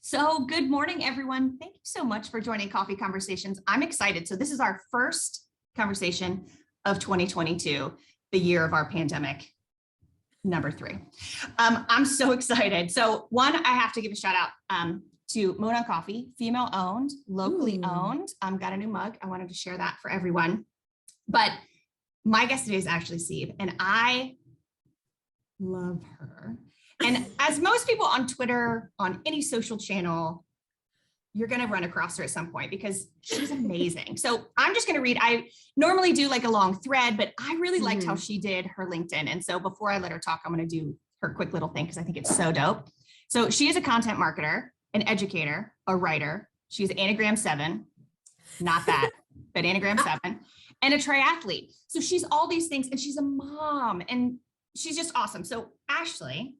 So good morning, everyone. Thank you so much for joining Coffee Conversations. I'm excited. So this is our first conversation of 2022, the year of our pandemic, number 3. I'm so excited. So one, I have to give a shout out to Mona Coffee, female owned, locally owned. Got a new mug. I wanted to share that for everyone. But my guest today is Ashley Sieb, and I love her. And as most people on Twitter, on any social channel, you're going to run across her at some point because she's amazing. So I'm just going to read. I normally do like a long thread, but I really liked how she did her LinkedIn. And so before I let her talk, I'm going to do her quick little thing because I think it's so dope. So she is a content marketer, an educator, a writer. She's Enneagram 7, not that, but Enneagram 7, and a triathlete. So she's all these things, and she's a mom, and she's just awesome. So Ashley,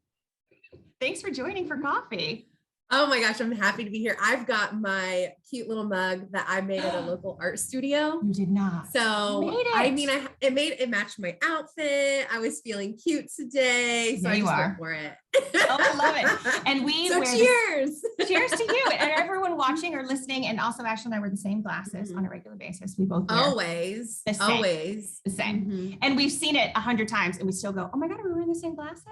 thanks for joining for coffee. Oh my gosh, I'm happy to be here. I've got my cute little mug that I made at a local art studio. You did not. So I mean, it matched my outfit. I was feeling cute today, so I just went for it. Oh, I love it. And we cheers. Cheers to you and everyone watching or listening. And also Ashley and I wear the same glasses on a regular basis. We both wear always the same. And we've seen it 100 times and we still go, oh my God, are we wearing the same glasses?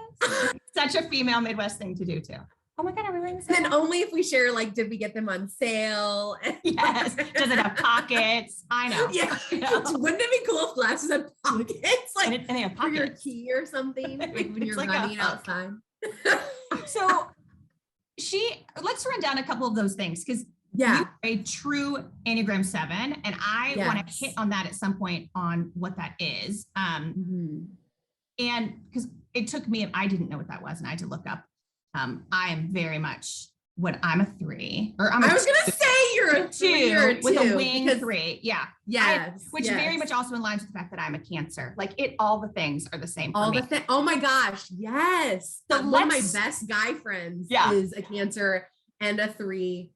Such a female Midwest thing to do too. Oh my God, are we wearing the same? And only if we share, like, did we get them on sale? Yes. Does it have pockets? I know. Yeah. Wouldn't it be cool if glasses had pockets? Like, and they have pockets. For your key or something, like when you're like running outside. So let's run down a couple of those things because you're a true Enneagram 7, and I want to hit on that at some point on what that is. And because it took me, I didn't know what that was, and I had to look up. I am very much what I'm a 3, or I was going to say you're a 2 with a wing 3. Yeah. Yes. Which very much also aligns with the fact that I'm a Cancer. Like all the things are the same for me. Oh my gosh. Yes. So one of my best guy friends is a Cancer and a 3,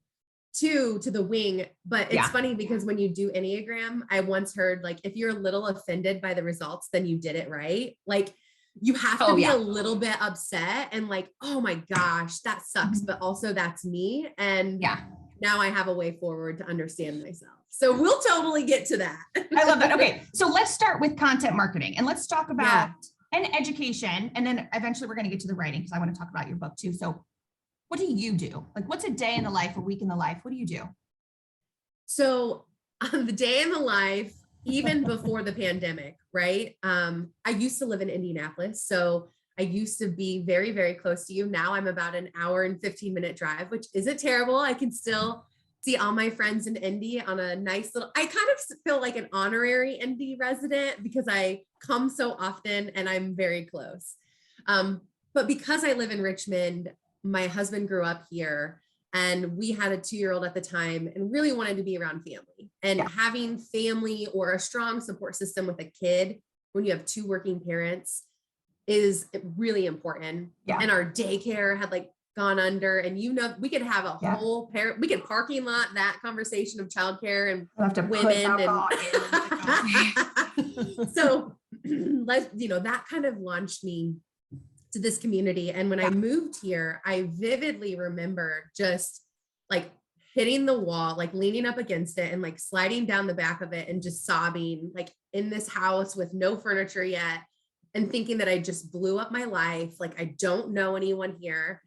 2 to the wing. But it's funny because when you do Enneagram, I once heard, like, if you're a little offended by the results, then you did it right. Like, you have to be a little bit upset and like, oh my gosh, that sucks. But also that's me. And now I have a way forward to understand myself. So we'll totally get to that. I love that. Okay. So let's start with content marketing and let's talk about and education. And then eventually we're going to get to the writing because I want to talk about your book too. So what do you do? Like, what's a day in the life, a week in the life? What do you do? So on the day in the life, even before the pandemic, right? I used to live in Indianapolis. So I used to be very, very close to you. Now I'm about an hour and 15-minute drive, which isn't terrible. I can still see all my friends in Indy on a nice little, I kind of feel like an honorary Indy resident because I come so often and I'm very close. But because I live in Richmond, my husband grew up here. And we had a 2-year-old at the time and really wanted to be around family. And having family or a strong support system with a kid when you have 2 working parents is really important. And our daycare had like gone under, and we could have a whole we could parking lot that conversation of childcare and women. And so that kind of launched me to this community. And when I moved here, I vividly remember just like hitting the wall, like leaning up against it and like sliding down the back of it and just sobbing, like in this house with no furniture yet, and thinking that I just blew up my life. Like, I don't know anyone here.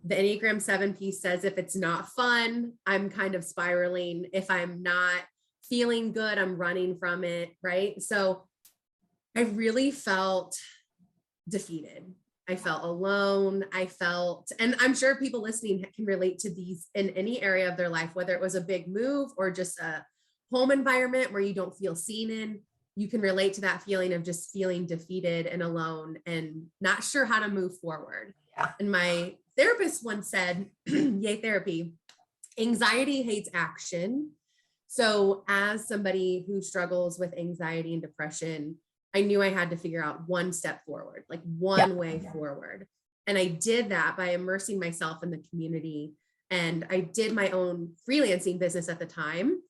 The Enneagram 7 piece says, if it's not fun, I'm kind of spiraling. If I'm not feeling good, I'm running from it. Right. So I really felt defeated. I felt alone. And I'm sure people listening can relate to these in any area of their life, whether it was a big move or just a home environment where you don't feel seen in. You can relate to that feeling of just feeling defeated and alone and not sure how to move forward. And my therapist once said, yay therapy, anxiety hates action. So as somebody who struggles with anxiety and depression, I knew I had to figure out one step forward, like one way forward. And I did that by immersing myself in the community. And I did my own freelancing business at the time.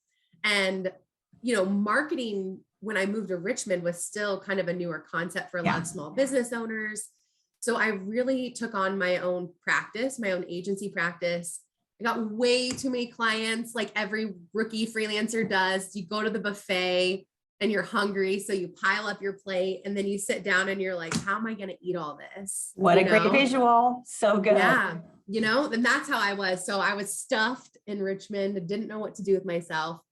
And, marketing when I moved to Richmond was still kind of a newer concept for a lot of small business owners. So I really took on my own practice, my own agency practice. I got way too many clients, like every rookie freelancer does. You go to the buffet and you're hungry, so you pile up your plate and then you sit down and you're like, how am I going to eat all this? What a great visual. So good. Yeah. And that's how I was. So I was stuffed in Richmond and didn't know what to do with myself.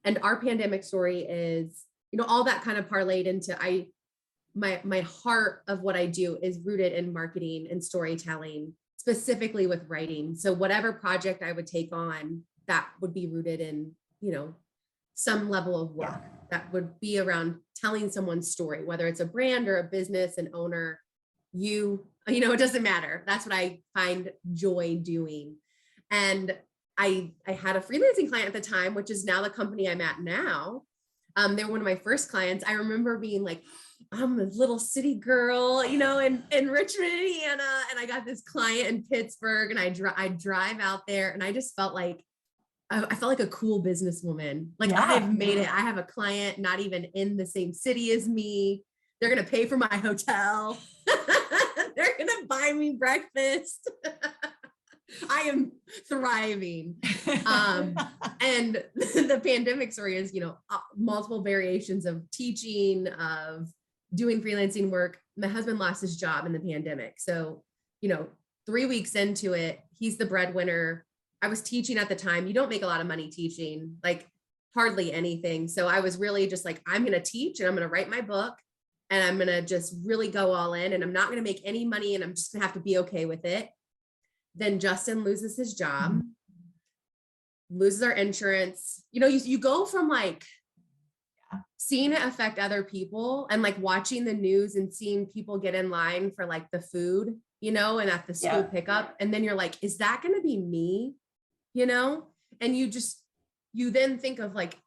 And our pandemic story is, all that kind of parlayed into my heart of what I do is rooted in marketing and storytelling, specifically with writing. So whatever project I would take on, that would be rooted in, some level of work that would be around telling someone's story, whether it's a brand or a business, an owner, it doesn't matter. That's what I find joy doing. And I had a freelancing client at the time, which is now the company I'm at now. They were one of my first clients. I remember being like, I'm a little city girl, in Richmond, Indiana. And I got this client in Pittsburgh and I drive out there and I just felt like, I felt like a cool businesswoman. Like I've made it. I have a client not even in the same city as me. They're going to pay for my hotel. They're going to buy me breakfast. I am thriving. And the pandemic story is, multiple variations of teaching, of doing freelancing work. My husband lost his job in the pandemic. So, 3 weeks into it, he's the breadwinner. I was teaching at the time. You don't make a lot of money teaching, like hardly anything. So I was really just like, I'm going to teach and I'm going to write my book and I'm going to just really go all in and I'm not going to make any money and I'm just going to have to be okay with it. Then Justin loses his job, loses our insurance. You go from like seeing it affect other people and like watching the news and seeing people get in line for like the food, and at the school pickup. And then you're like, is that going to be me? And you then think of like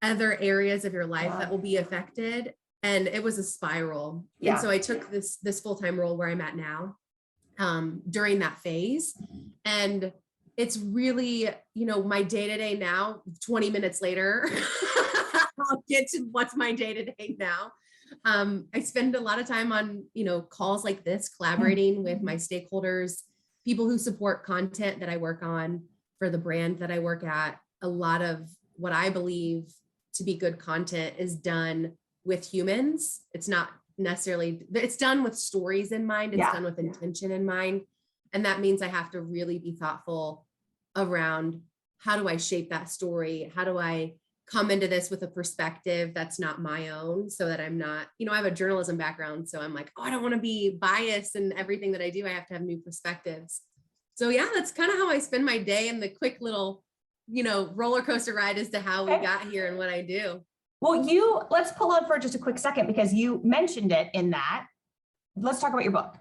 other areas of your life that will be affected. And it was a spiral. Yeah. And so I took this full-time role where I'm at now, during that phase. And it's really, my day-to-day now, 20 minutes later, I'll get to what's my day-to-day now. I spend a lot of time on, calls like this, collaborating with my stakeholders, people who support content that I work on for the brand that I work at. A lot of what I believe to be good content is done with humans. It's not necessarily, it's done with stories in mind. It's done with intention in mind. And that means I have to really be thoughtful around how do I shape that story? How do I come into this with a perspective that's not my own, so that I'm not, I have a journalism background. So I'm like, I don't want to be biased in everything that I do. I have to have new perspectives. So that's kind of how I spend my day, and the quick little, roller coaster ride as to how we got here and what I do. Well, let's pull up for just a quick second, because you mentioned it in that. Let's talk about your book,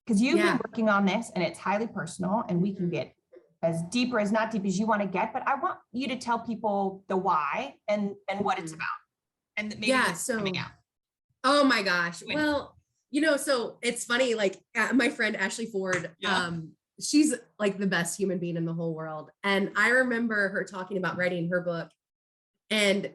because you've been working on this and it's highly personal, and we can get as deep or as not deep as you want to get, but I want you to tell people the why and what it's about, and maybe it's coming out. Oh my gosh. Well, so it's funny, like my friend Ashley Ford, she's like the best human being in the whole world. And I remember her talking about writing her book. And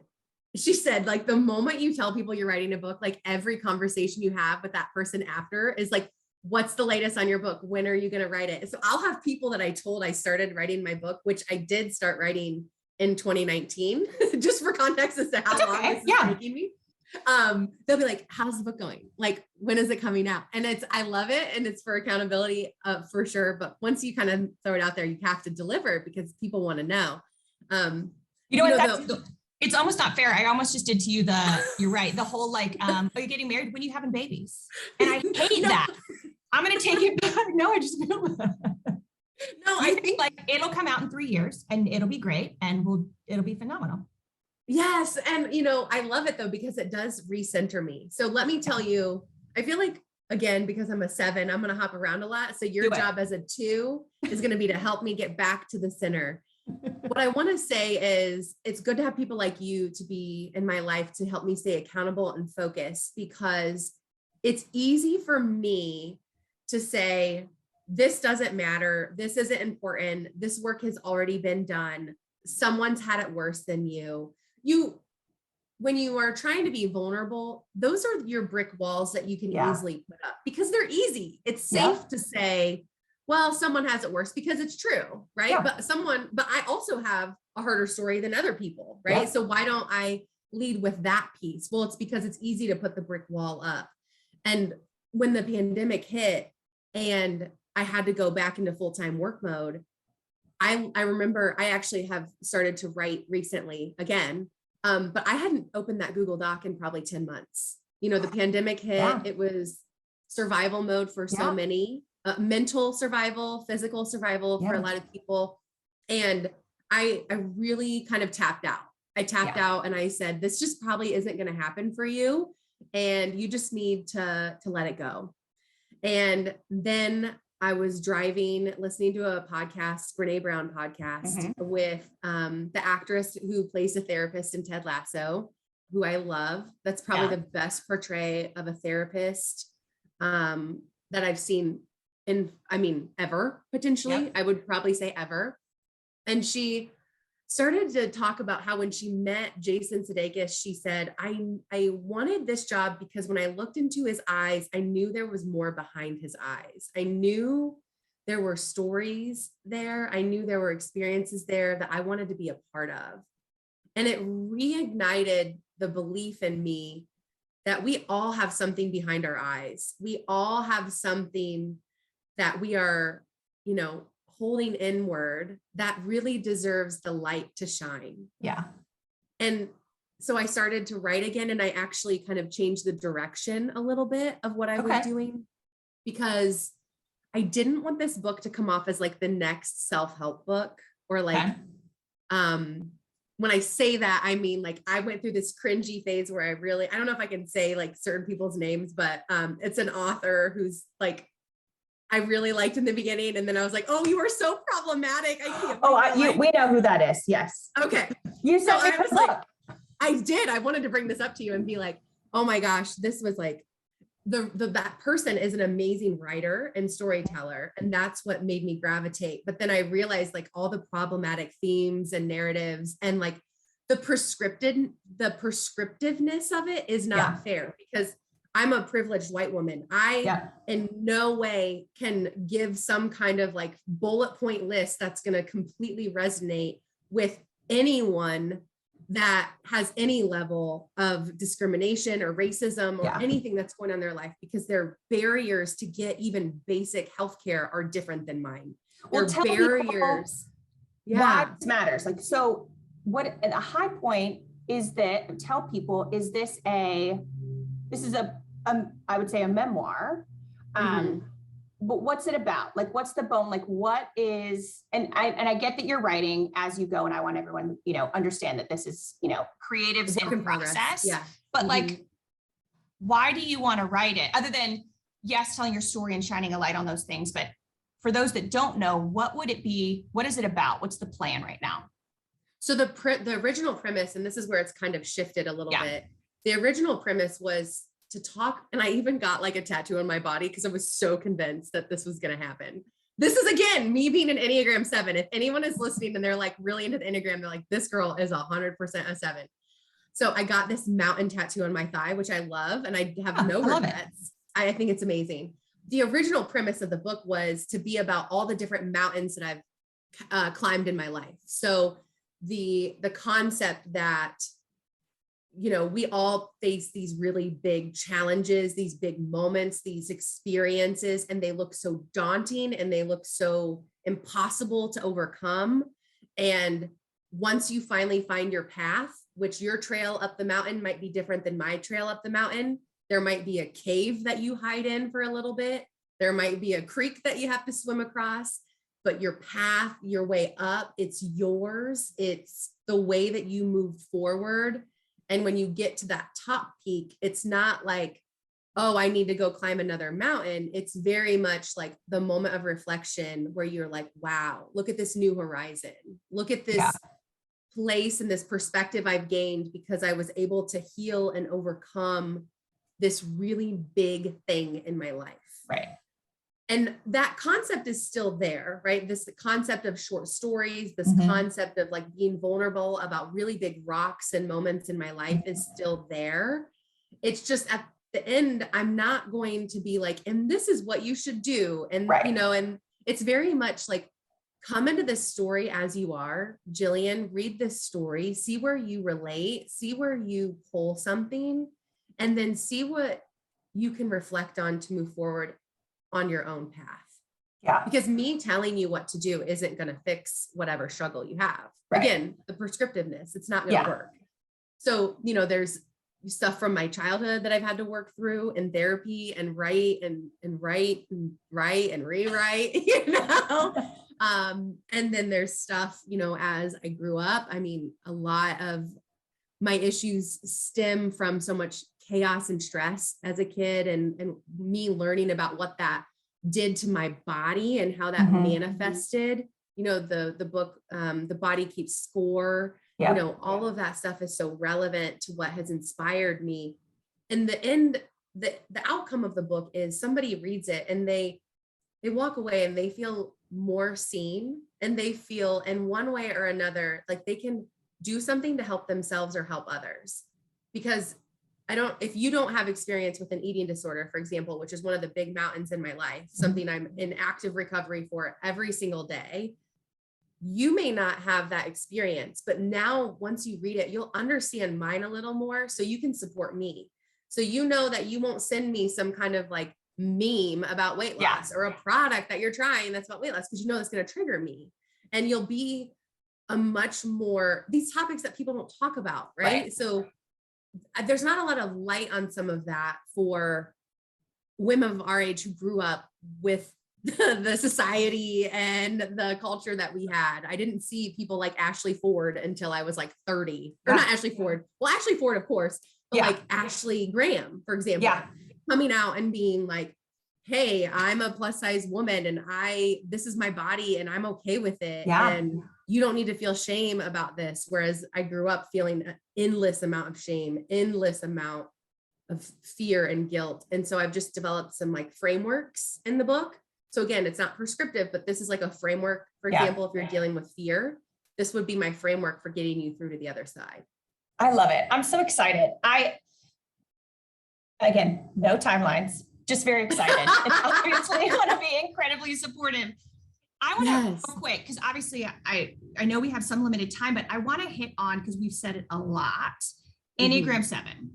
she said, like, the moment you tell people you're writing a book, like every conversation you have with that person after is like, what's the latest on your book? When are you going to write it? So I'll have people that I told I started writing my book, which I did start writing in 2019, just for context as to how long this is taking me. They'll be like, how's the book going? Like, when is it coming out? And I love it. And it's for accountability, for sure. But once you kind of throw it out there, you have to deliver, because people want to know. It's almost not fair. I almost just did to you you're right. The whole like, are you getting married when you having babies? And I hate that. I'm going to take it back. No, I just feel that. No, I think like it'll come out in 3 years and it'll be great, and it'll be phenomenal. Yes. And, I love it though, because it does recenter me. So let me tell you, I feel like, again, because I'm a 7, I'm going to hop around a lot. So your job as a 2 is going to be to help me get back to the center. What I want to say is, it's good to have people like you to be in my life to help me stay accountable and focused, because it's easy for me to say, this doesn't matter. This isn't important. This work has already been done. Someone's had it worse than you. when you are trying to be vulnerable, those are your brick walls that you can easily put up because they're easy. It's safe to say, well, someone has it worse because it's true, right? Yeah. But I also have a harder story than other people, right? Yeah. So why don't I lead with that piece? Well, it's because it's easy to put the brick wall up. And when the pandemic hit and I had to go back into full-time work mode, I remember I actually have started to write recently again, but I hadn't opened that Google Doc in probably 10 months. You know, the pandemic hit, it was survival mode for so many, mental survival, physical survival for a lot of people. And I really kind of tapped out. I tapped out and I said, this just probably isn't going to happen for you. And you just need to let it go. And then I was driving, listening to a podcast, Brene Brown podcast with the actress who plays the therapist in Ted Lasso, who I love. That's probably the best portray of a therapist that I've seen ever, potentially. I would probably say ever. And she started to talk about how when she met Jason Sudeikis, she said, I wanted this job because when I looked into his eyes, I knew there was more behind his eyes. I knew there were stories there. I knew there were experiences there that I wanted to be a part of. And it reignited the belief in me that we all have something behind our eyes. We all have something that we are, holding inward that really deserves the light to shine. Yeah. And so I started to write again, and I actually kind of changed the direction a little bit of what I was doing, because I didn't want this book to come off as like the next self-help book or like, when I say that, I mean, like I went through this cringy phase where I don't know if I can say like certain people's names, but it's an author who's like, I really liked in the beginning. And then I was like, oh, you are so problematic. I can't. We know who that is. Yes. Okay. You said I was like, I did. I wanted to bring this up to you and be like, oh my gosh, this was like that person is an amazing writer and storyteller. And that's what made me gravitate. But then I realized like all the problematic themes and narratives and like the prescriptiveness of it is not fair, because I'm a privileged white woman. I in no way can give some kind of like bullet point list that's going to completely resonate with anyone that has any level of discrimination or racism or anything that's going on in their life, because their barriers to get even basic healthcare are different than mine. Well, their barriers. Why this matters. Like, so what at a high point is that tell people, this is a I would say a memoir. But what's it about? Like, what's the bone? Like, what is, and I get that you're writing as you go, and I want everyone, understand that this is, creative in process. Yeah. But like, why do you want to write it? Other than, yes, telling your story and shining a light on those things. But for those that don't know, what would it be? What is it about? What's the plan right now? So the original premise, and this is where it's kind of shifted a little bit. The original premise was to talk, and I even got like a tattoo on my body because I was so convinced that this was going to happen. This is, again, me being an Enneagram 7. If anyone is listening and they're like really into the Enneagram, they're like, this girl is 100% a 7. So I got this mountain tattoo on my thigh, which I love, and I have no regrets. I think it's amazing. The original premise of the book was to be about all the different mountains that I've climbed in my life. So the concept that we all face these really big challenges, these big moments, these experiences, and they look so daunting and they look so impossible to overcome. And once you finally find your path, which your trail up the mountain might be different than my trail up the mountain, there might be a cave that you hide in for a little bit. There might be a creek that you have to swim across, but your path, your way up, it's yours. It's the way that you move forward. And when you get to that top peak, it's not like, oh, I need to go climb another mountain. It's very much like the moment of reflection where you're like, wow, look at this new horizon. Look at this place and this perspective I've gained because I was able to heal and overcome this really big thing in my life. Right. And that concept is still there, right? This concept of short stories, this concept of like being vulnerable about really big rocks and moments in my life is still there. It's just at the end, I'm not going to be like, and this is what you should do. And, you know, and it's very much like, come into this story as you are, Jillian, read this story, see where you relate, see where you pull something, and then see what you can reflect on to move forward on your own path. Yeah. Because me telling you what to do isn't going to fix whatever struggle you have. Again, the prescriptiveness, it's not going to work. So, you know, there's stuff from my childhood that I've had to work through in therapy and write and write and write and rewrite, you know? And then there's stuff, you know, as I grew up, I mean, a lot of my issues stem from so much chaos and stress as a kid, and me learning about what that did to my body and how that manifested, you know, the book, The Body Keeps Score, you know, all of that stuff is so relevant to what has inspired me. In the end, the outcome of the book is somebody reads it and they walk away and they feel more seen, and they feel in one way or another, like they can do something to help themselves or help others. Because if you don't have experience with an eating disorder, for example, which is one of the big mountains in my life, something I'm in active recovery for every single day, you may not have that experience, but now once you read it, you'll understand mine a little more, so you can support me. So you know that you won't send me some kind of like meme about weight loss or a product that you're trying that's about weight loss, because you know it's going to trigger me, and you'll be a much more, these topics that people don't talk about, right? So there's not a lot of light on some of that for women of our age who grew up with the society and the culture that we had. I didn't see people like Ashley Ford until I was like 30, or not Ashley Ford. Well, Ashley Ford, of course, but like Ashley Graham, for example, coming out and being like, hey, I'm a plus size woman and this is my body and I'm okay with it. And you don't need to feel shame about this. Whereas I grew up feeling an endless amount of shame, endless amount of fear and guilt. And so I've just developed some like frameworks in the book. So again, it's not prescriptive, but this is like a framework. For example, if you're dealing with fear, this would be my framework for getting you through to the other side. I love it. I'm so excited. Again, no timelines, just very excited. And obviously want to be incredibly supportive. I want to real quick, because obviously I know we have some limited time, but I want to hit on, because we've said it a lot, Enneagram 7.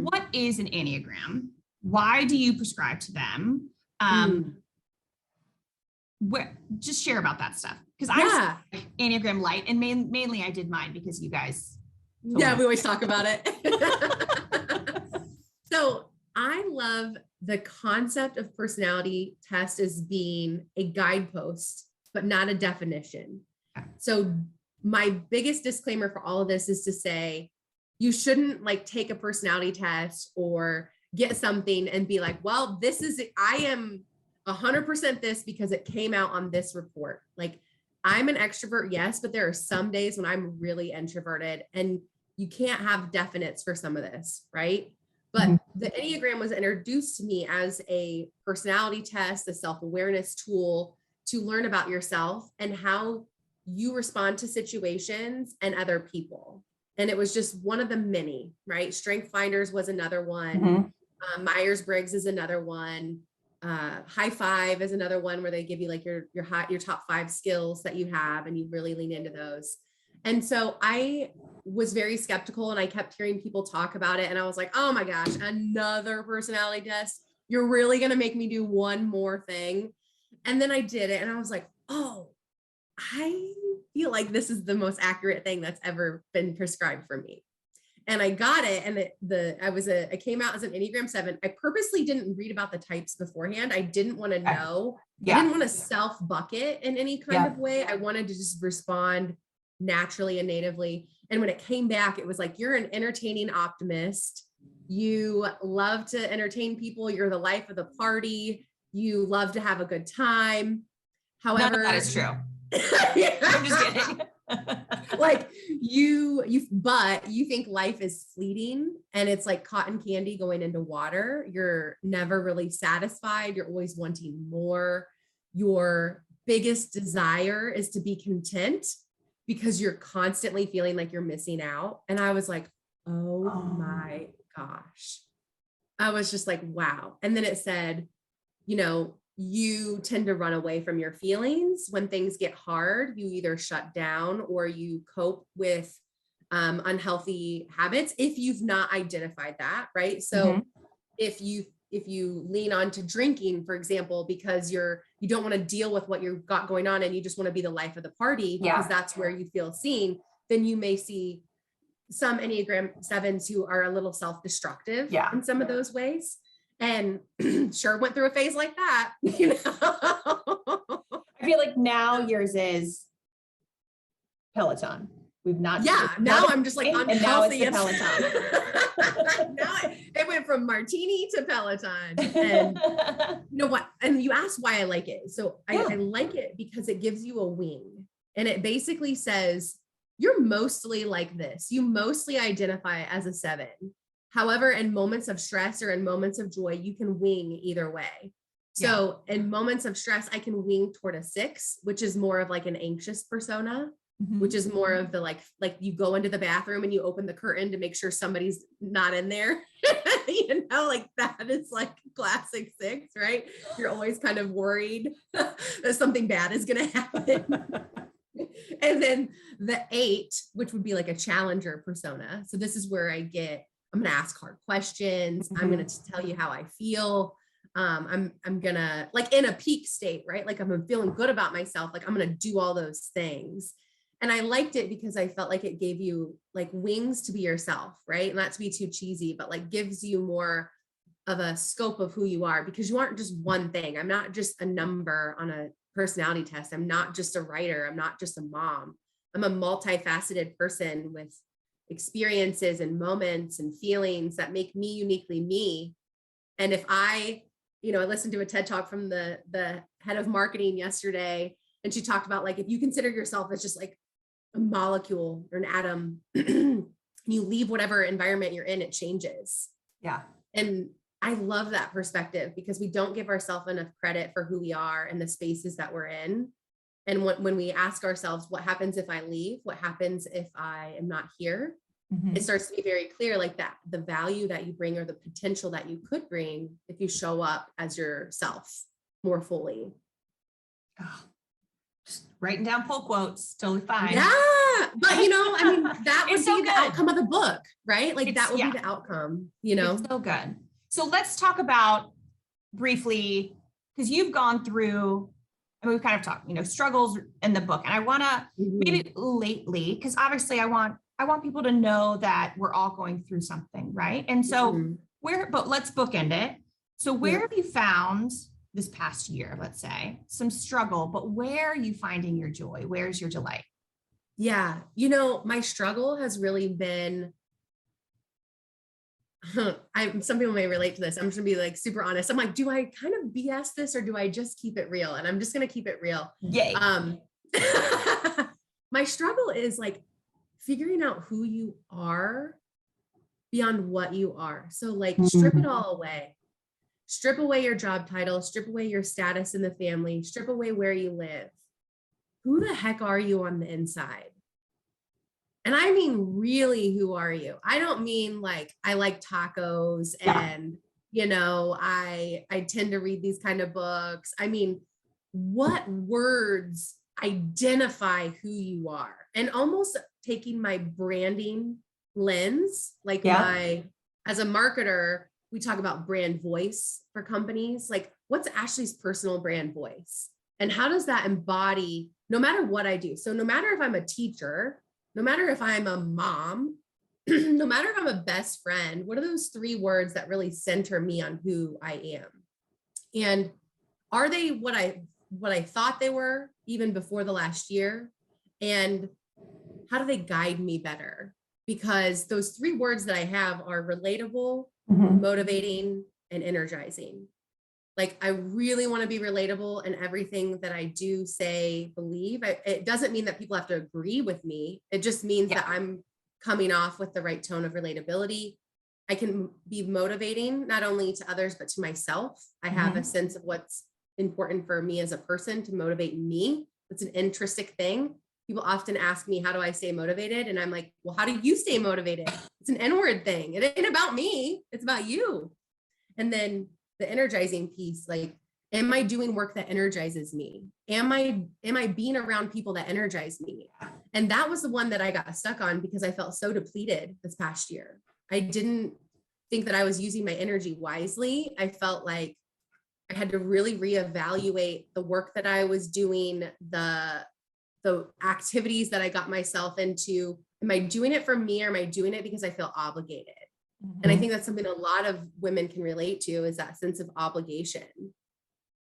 What is an Enneagram? Why do you prescribe to them? Just share about that stuff. Because I'm Enneagram Light, and mainly I did mine because you guys. We always talk about it. So I love the concept of personality test as being a guidepost, but not a definition. So my biggest disclaimer for all of this is to say, you shouldn't like take a personality test or get something and be like, well, I am 100% this because it came out on this report. Like, I'm an extrovert, yes, but there are some days when I'm really introverted, and you can't have definites for some of this, right? But the Enneagram was introduced to me as a personality test, a self-awareness tool to learn about yourself and how you respond to situations and other people. And it was just one of the many, right? Strength Finders was another one. Myers-Briggs is another one. High Five is another one where they give you like your top 5 skills that you have, and you really lean into those. And so I was very skeptical, and I kept hearing people talk about it. And I was like, oh my gosh, another personality test. You're really going to make me do one more thing. And then I did it, and I was like, oh, I feel like this is the most accurate thing that's ever been prescribed for me. And I got it. And I came out as an Enneagram 7. I purposely didn't read about the types beforehand. I didn't want to know. I didn't want to self-bucket in any kind of way. I wanted to just respond naturally and natively. And when it came back, it was like, you're an entertaining optimist. You love to entertain people. You're the life of the party. You love to have a good time. However, none of that is true. I'm just kidding. Like but you think life is fleeting and it's like cotton candy going into water. You're never really satisfied. You're always wanting more. Your biggest desire is to be content because you're constantly feeling like you're missing out. And I was like, oh my gosh. I was just like, wow. And then it said, you know, you tend to run away from your feelings when things get hard. You either shut down or you cope with unhealthy habits if you've not identified that, right? So if you lean on to drinking, for example, because you don't want to deal with what you've got going on and you just want to be the life of the party because that's where you feel seen, then you may see some Enneagram 7s who are a little self-destructive in some of those ways. And sure went through a phase like that, you know. I feel like now yours is Peloton. We've not. Now I'm just like and now it's the Peloton. Now it went from martini to Peloton. And you know what? And you asked why I like it. So I like it because it gives you a wing. And it basically says, you're mostly like this. You mostly identify as a 7. However, in moments of stress or in moments of joy, you can wing either way. So in moments of stress, I can wing toward a 6, which is more of like an anxious persona, which is more of the like you go into the bathroom and you open the curtain to make sure somebody's not in there. You know, like that is like classic 6, right? You're always kind of worried that something bad is going to happen. And then the 8, which would be like a challenger persona. So this is where I'm going to ask hard questions. I'm going to tell you how I feel. I'm going to, like, in a peak state, right? Like I'm feeling good about myself. Like I'm going to do all those things. And I liked it because I felt like it gave you like wings to be yourself, right? Not to be too cheesy, but like gives you more of a scope of who you are, because you aren't just one thing. I'm not just a number on a personality test. I'm not just a writer. I'm not just a mom. I'm a multifaceted person with experiences and moments and feelings that make me uniquely me. And if I listened to a TED talk from the head of marketing yesterday, and she talked about like, if you consider yourself as just like a molecule or an atom, you leave whatever environment you're in, it changes. Yeah. And I love that perspective because we don't give ourselves enough credit for who we are and the spaces that we're in. And when we ask ourselves, what happens if I leave? What happens if I am not here? It starts to be very clear, like that, the value that you bring or the potential that you could bring if you show up as yourself more fully. Oh, just writing down pull quotes, totally fine. Yeah. But I mean, that would be the outcome of the book, right? Like that would be the outcome, It's so good. So let's talk about briefly, because you've gone through, and we've kind of talked, struggles in the book. And I want to maybe lately, because obviously I want people to know that we're all going through something, right? And so but let's bookend it. So where have you found this past year, let's say, some struggle, but where are you finding your joy? Where's your delight? Yeah. My struggle has really been, some people may relate to this. I'm just gonna be like super honest. I'm like, do I kind of BS this or do I just keep it real? And I'm just going to keep it real. Yay. My struggle is like figuring out who you are beyond what you are. So like strip it all away. Strip away your job title, strip away your status in the family, strip away where you live. Who the heck are you on the inside? And I mean, really, who are you? I don't mean like, I like tacos and, I tend to read these kind of books. I mean, what words identify who you are? And almost taking my branding lens, like as a marketer, we talk about brand voice for companies. Like, what's Ashley's personal brand voice? And how does that embody no matter what I do? So no matter if I'm a teacher, no matter if I'm a mom, no matter if I'm a best friend, what are those 3 words that really center me on who I am? And are they what I thought they were even before the last year? And how do they guide me better? Because those 3 words that I have are relatable, motivating, and energizing. Like, I really want to be relatable in everything that I do, say, believe. It doesn't mean that people have to agree with me. It just means that I'm coming off with the right tone of relatability. I can be motivating not only to others, but to myself. I have a sense of what's important for me as a person to motivate me. It's an intrinsic thing. People often ask me, how do I stay motivated? And I'm like, well, how do you stay motivated? It's an inward thing. It ain't about me. It's about you. And then the energizing piece, like, am I doing work that energizes me? Am I being around people that energize me? And that was the one that I got stuck on because I felt so depleted this past year. I didn't think that I was using my energy wisely. I felt like I had to really reevaluate the work that I was doing, the activities that I got myself into. Am I doing it for me, or am I doing it because I feel obligated? And I think that's something a lot of women can relate to, is that sense of obligation.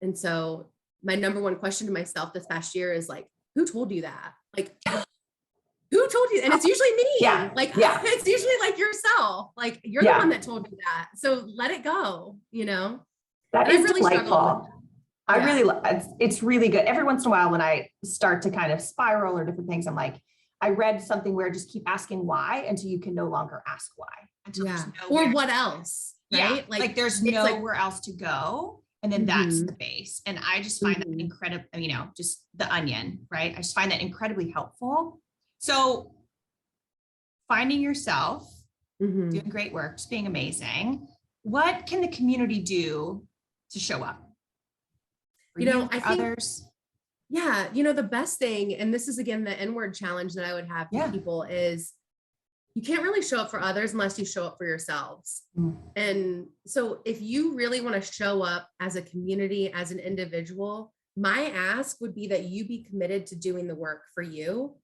And so my number one question to myself this past year is like, who told you that? Like, who told you? And it's usually me. It's usually like yourself. Like, you're the one that told you that. So let it go, That is really delightful. I really, it's really good. Every once in a while when I start to kind of spiral or different things, I'm like, I read something where just keep asking why until you can no longer ask why. Or what else, right? Like there's nowhere else to go. And then that's the base. And I just find that incredible, just the onion, right? I just find that incredibly helpful. So finding yourself, doing great work, just being amazing. What can the community do to show up? I think others. Yeah. The best thing, and this is again, the inward challenge that I would have for people, is you can't really show up for others unless you show up for yourselves. And so if you really want to show up as a community, as an individual, my ask would be that you be committed to doing the work for you,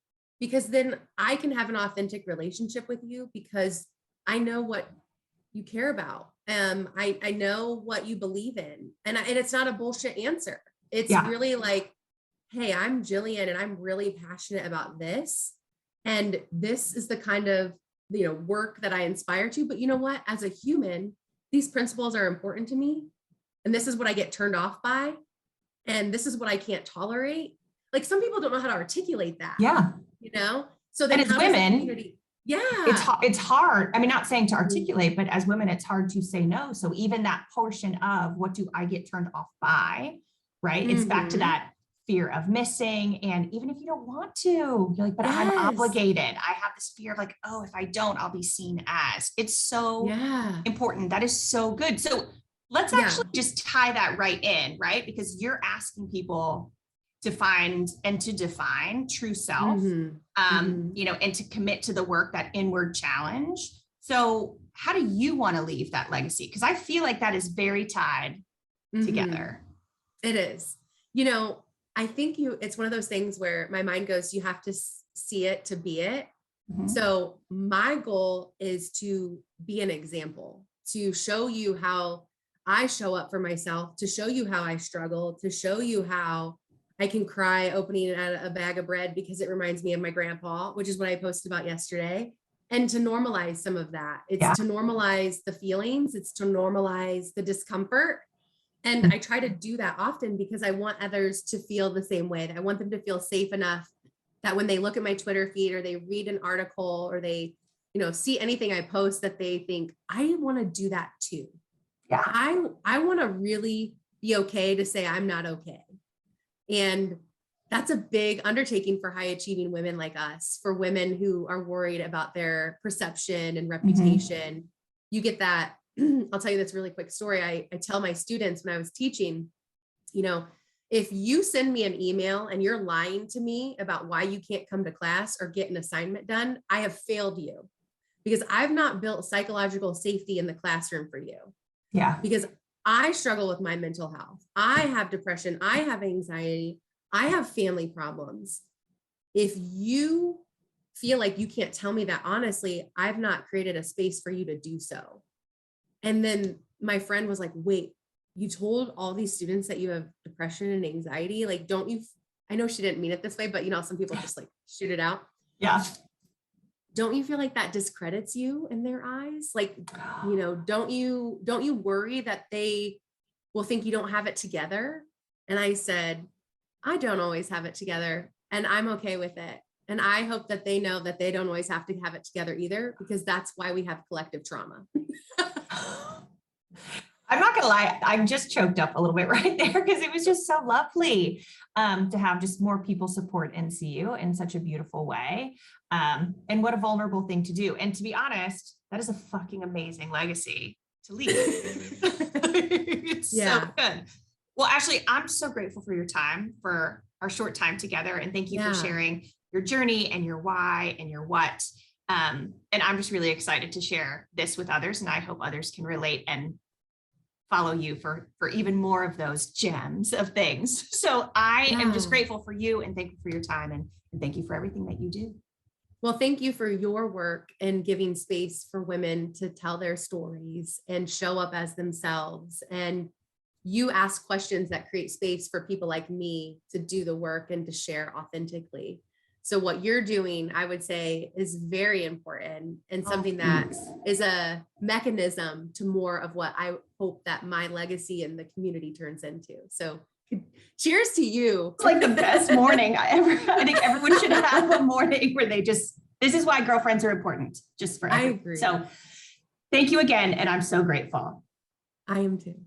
because then I can have an authentic relationship with you because I know what you care about. I know what you believe in, and it's not a bullshit answer. It's really like, hey, I'm Jillian and I'm really passionate about this. And this is the kind of, work that I inspire to. But you know what? As a human, these principles are important to me. And this is what I get turned off by. And this is what I can't tolerate. Like, some people don't know how to articulate that. Yeah. So then, and as women, it's hard. I mean, not saying to articulate, but as women, it's hard to say no. So even that portion of what do I get turned off by, right? It's back to that fear of missing. And even if you don't want to, you're like, but I'm obligated. I have this fear of like, oh, if I don't, I'll be seen as. It's so important. That is so good. So let's actually just tie that right in, right? Because you're asking people to find and to define true self, and to commit to the work, that inward challenge. So how do you want to leave that legacy? Because I feel like that is very tied together. It is. I think it's one of those things where my mind goes, you have to see it to be it. So my goal is to be an example, to show you how I show up for myself, to show you how I struggle, to show you how I can cry opening a bag of bread because it reminds me of my grandpa, which is what I posted about yesterday. And to normalize some of that. It's to normalize the feelings. It's to normalize the discomfort. And I try to do that often because I want others to feel the same way. I want them to feel safe enough that when they look at my Twitter feed, or they read an article, or they, see anything I post, that they think, I want to do that too. Yeah. I want to really be okay to say I'm not okay. And that's a big undertaking for high achieving women like us, for women who are worried about their perception and reputation. You get that. I'll tell you this really quick story. I tell my students when I was teaching, if you send me an email and you're lying to me about why you can't come to class or get an assignment done, I have failed you, because I've not built psychological safety in the classroom for you. Yeah. Because I struggle with my mental health. I have depression. I have anxiety. I have family problems. If you feel like you can't tell me that honestly, I've not created a space for you to do so. And then my friend was like, wait, you told all these students that you have depression and anxiety? Like, don't you, I know she didn't mean it this way, but some people just like shoot it out. Yeah. Don't you feel like that discredits you in their eyes? Like, don't you worry that they will think you don't have it together. And I said, I don't always have it together, and I'm okay with it. And I hope that they know that they don't always have to have it together either, because that's why we have collective trauma. I'm not gonna lie, I just choked up a little bit right there because it was just so lovely to have just more people support NCU in such a beautiful way. And what a vulnerable thing to do. And to be honest, that is a fucking amazing legacy to leave. It's so good. Well, Ashley, I'm so grateful for your time, for our short time together. And thank you for sharing your journey and your why and your what. And I'm just really excited to share this with others. And I hope others can relate and follow you for even more of those gems of things. So I am just grateful for you and thankful for your time, and thank you for everything that you do. Well, thank you for your work and giving space for women to tell their stories and show up as themselves. And you ask questions that create space for people like me to do the work and to share authentically. So what you're doing, I would say, is very important and something that is a mechanism to more of what I hope that my legacy and the community turns into. So cheers to you. It's like the best morning I think everyone should have a morning where this is why girlfriends are important, just for everyone. I agree. So thank you again. And I'm so grateful. I am too.